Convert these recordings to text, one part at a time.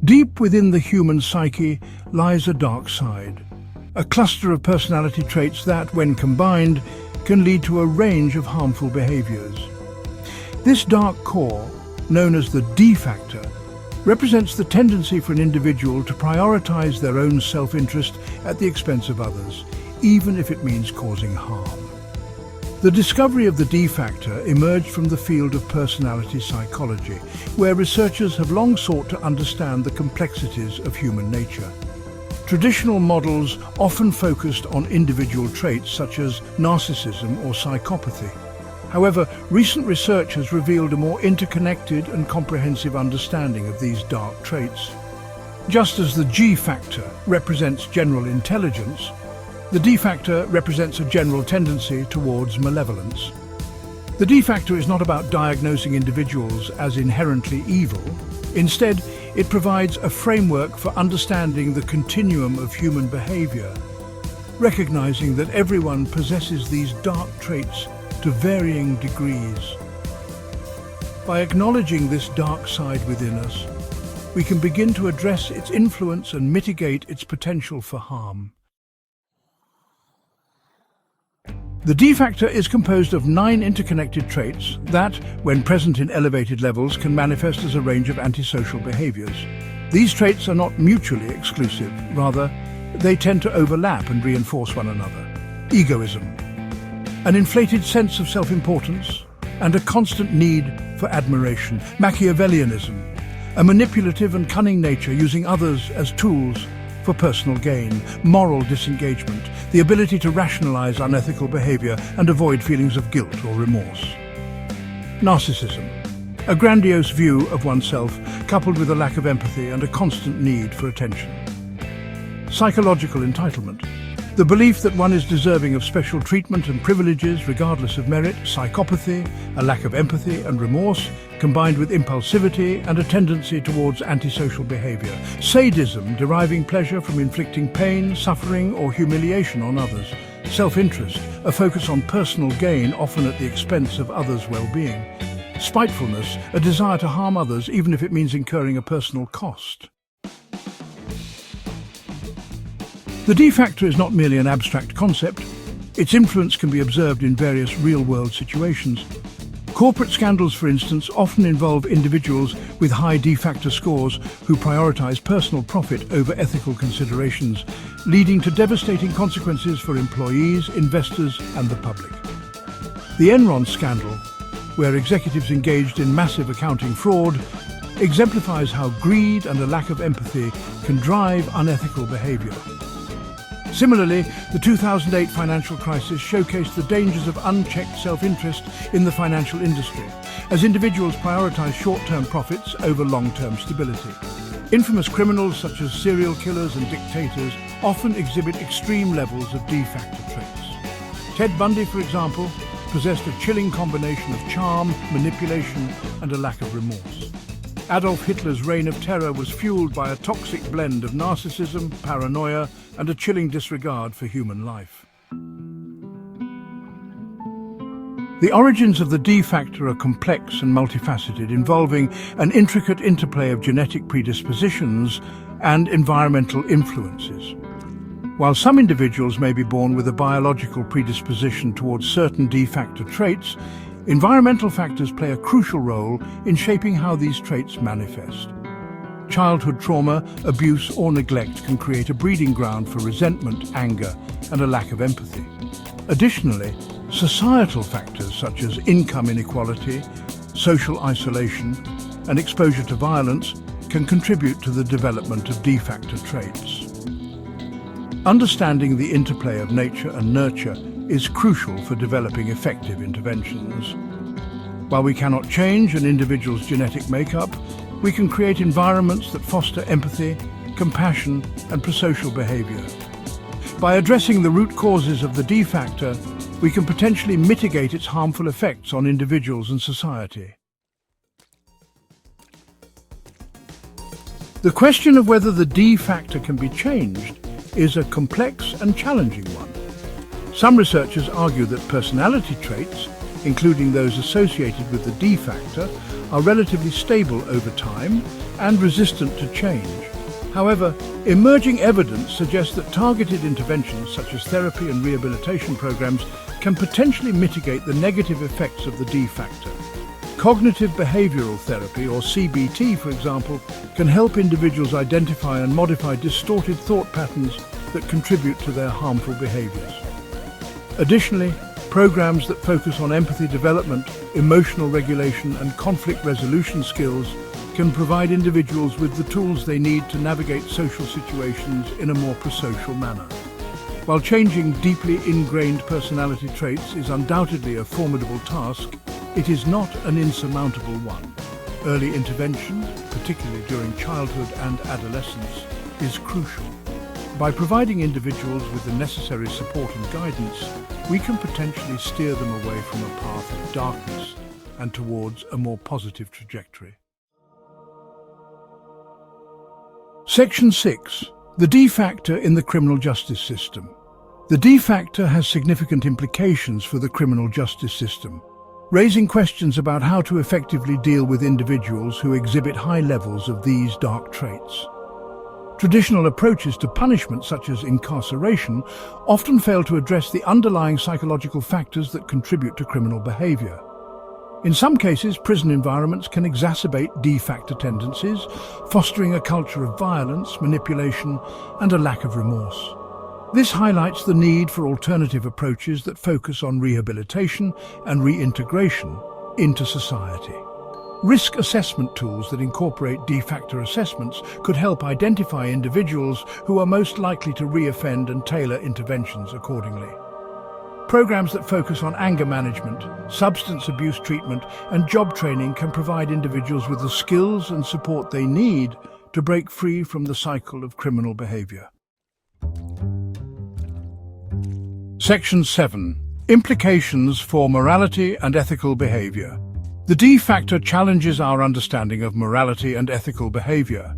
Deep within the human psyche lies a dark side, a cluster of personality traits that, when combined, can lead to a range of harmful behaviors. This dark core, known as the D factor, represents the tendency for an individual to prioritize their own self-interest at the expense of others, even if it means causing harm. The discovery of the D factor emerged from the field of personality psychology, where researchers have long sought to understand the complexities of human nature. Traditional models often focused on individual traits such as narcissism or psychopathy. However, recent research has revealed a more interconnected and comprehensive understanding of these dark traits. Just as the G factor represents general intelligence, the D factor represents a general tendency towards malevolence. The D factor is not about diagnosing individuals as inherently evil. Instead, it provides a framework for understanding the continuum of human behavior, recognizing that everyone possesses these dark traits to varying degrees. By acknowledging this dark side within us, we can begin to address its influence and mitigate its potential for harm. The D factor is composed of 9 interconnected traits that, when present in elevated levels, can manifest as a range of antisocial behaviors. These traits are not mutually exclusive. Rather, they tend to overlap and reinforce one another. Egoism, an inflated sense of self-importance, and a constant need for admiration. Machiavellianism, a manipulative and cunning nature using others as tools for personal gain. Moral disengagement, the ability to rationalize unethical behavior and avoid feelings of guilt or remorse. Narcissism, a grandiose view of oneself coupled with a lack of empathy and a constant need for attention. Psychological entitlement, the belief that one is deserving of special treatment and privileges regardless of merit. Psychopathy, a lack of empathy and remorse, combined with impulsivity and a tendency towards antisocial behavior. Sadism, deriving pleasure from inflicting pain, suffering, or humiliation on others. Self-interest, a focus on personal gain, often at the expense of others' well-being. Spitefulness, a desire to harm others, even if it means incurring a personal cost. The D factor is not merely an abstract concept. Its influence can be observed in various real-world situations. Corporate scandals, for instance, often involve individuals with high D factor scores who prioritize personal profit over ethical considerations, leading to devastating consequences for employees, investors, and the public. The Enron scandal, where executives engaged in massive accounting fraud, exemplifies how greed and a lack of empathy can drive unethical behavior. Similarly, the 2008 financial crisis showcased the dangers of unchecked self-interest in the financial industry, as individuals prioritize short-term profits over long-term stability. Infamous criminals such as serial killers and dictators often exhibit extreme levels of D factor traits. Ted Bundy, for example, possessed a chilling combination of charm, manipulation, and a lack of remorse. Adolf Hitler's reign of terror was fueled by a toxic blend of narcissism, paranoia, and a chilling disregard for human life. The origins of the D factor are complex and multifaceted, involving an intricate interplay of genetic predispositions and environmental influences. While some individuals may be born with a biological predisposition towards certain D factor traits, environmental factors play a crucial role in shaping how these traits manifest. Childhood trauma, abuse, or neglect can create a breeding ground for resentment, anger, and a lack of empathy. Additionally, societal factors such as income inequality, social isolation, and exposure to violence can contribute to the development of D factor traits. Understanding the interplay of nature and nurture is crucial for developing effective interventions. While we cannot change an individual's genetic makeup, we can create environments that foster empathy, compassion, and prosocial behavior. By addressing the root causes of the D factor, we can potentially mitigate its harmful effects on individuals and society. The question of whether the D factor can be changed is a complex and challenging one. Some researchers argue that personality traits, including those associated with the D factor, are relatively stable over time and resistant to change. However, emerging evidence suggests that targeted interventions such as therapy and rehabilitation programs can potentially mitigate the negative effects of the D factor. Cognitive behavioral therapy, or CBT, for example, can help individuals identify and modify distorted thought patterns that contribute to their harmful behaviors. Additionally, programs that focus on empathy development, emotional regulation, and conflict resolution skills can provide individuals with the tools they need to navigate social situations in a more prosocial manner. While changing deeply ingrained personality traits is undoubtedly a formidable task, it is not an insurmountable one. Early intervention, particularly during childhood and adolescence, is crucial. By providing individuals with the necessary support and guidance, we can potentially steer them away from a path of darkness and towards a more positive trajectory. Section 6. The D factor in the criminal justice system. The D factor has significant implications for the criminal justice system, raising questions about how to effectively deal with individuals who exhibit high levels of these dark traits. Traditional approaches to punishment, such as incarceration, often fail to address the underlying psychological factors that contribute to criminal behavior. In some cases, prison environments can exacerbate D factor tendencies, fostering a culture of violence, manipulation, and a lack of remorse. This highlights the need for alternative approaches that focus on rehabilitation and reintegration into society. Risk assessment tools that incorporate D factor assessments could help identify individuals who are most likely to reoffend and tailor interventions accordingly. Programs that focus on anger management, substance abuse treatment, and job training can provide individuals with the skills and support they need to break free from the cycle of criminal behavior. Section 7. Implications for morality and ethical behavior. The D factor challenges our understanding of morality and ethical behavior.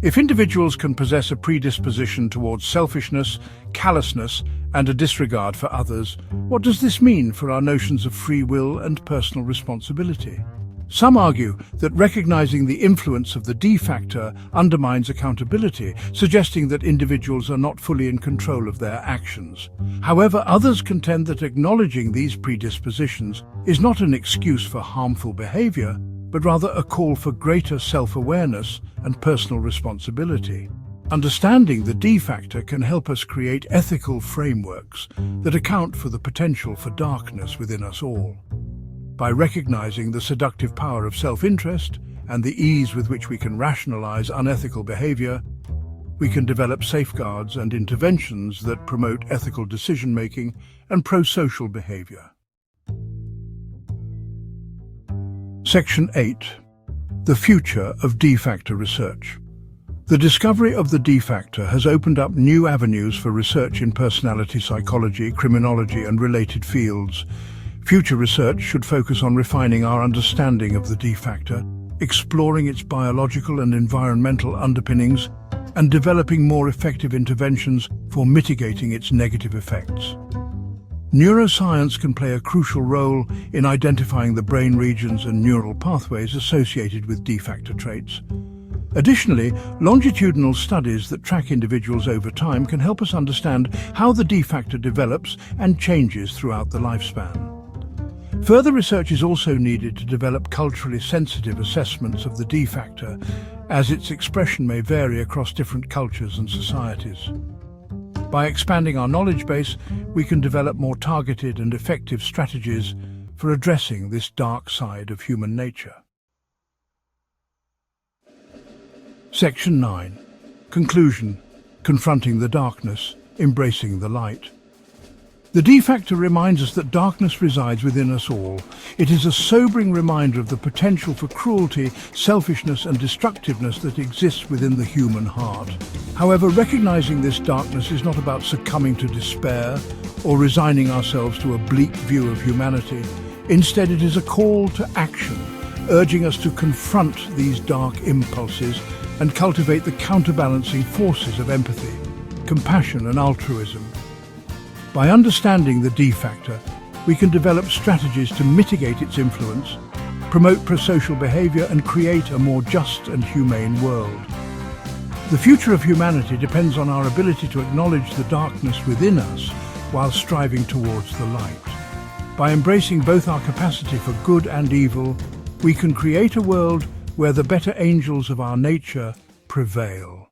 If individuals can possess a predisposition towards selfishness, callousness, and a disregard for others, what does this mean for our notions of free will and personal responsibility? Some argue that recognizing the influence of the D factor undermines accountability, suggesting that individuals are not fully in control of their actions. However, others contend that acknowledging these predispositions is not an excuse for harmful behavior, but rather a call for greater self-awareness and personal responsibility. Understanding the D factor can help us create ethical frameworks that account for the potential for darkness within us all. By recognizing the seductive power of self-interest and the ease with which we can rationalize unethical behavior, we can develop safeguards and interventions that promote ethical decision-making and pro-social behavior. Section 8. The future of D factor research. The discovery of the D factor has opened up new avenues for research in personality psychology, criminology, and related fields. Future research should focus on refining our understanding of the D factor, exploring its biological and environmental underpinnings, and developing more effective interventions for mitigating its negative effects. Neuroscience can play a crucial role in identifying the brain regions and neural pathways associated with D factor traits. Additionally, longitudinal studies that track individuals over time can help us understand how the D factor develops and changes throughout the lifespan. Further research is also needed to develop culturally sensitive assessments of the D factor, as its expression may vary across different cultures and societies. By expanding our knowledge base, we can develop more targeted and effective strategies for addressing this dark side of human nature. Section 9. Conclusion. Confronting the darkness, embracing the light. The D factor reminds us that darkness resides within us all. It is a sobering reminder of the potential for cruelty, selfishness, and destructiveness that exists within the human heart. However, recognizing this darkness is not about succumbing to despair or resigning ourselves to a bleak view of humanity. Instead, it is a call to action, urging us to confront these dark impulses and cultivate the counterbalancing forces of empathy, compassion, and altruism. By understanding the D factor, we can develop strategies to mitigate its influence, promote pro-social behavior, and create a more just and humane world. The future of humanity depends on our ability to acknowledge the darkness within us while striving towards the light. By embracing both our capacity for good and evil, we can create a world where the better angels of our nature prevail.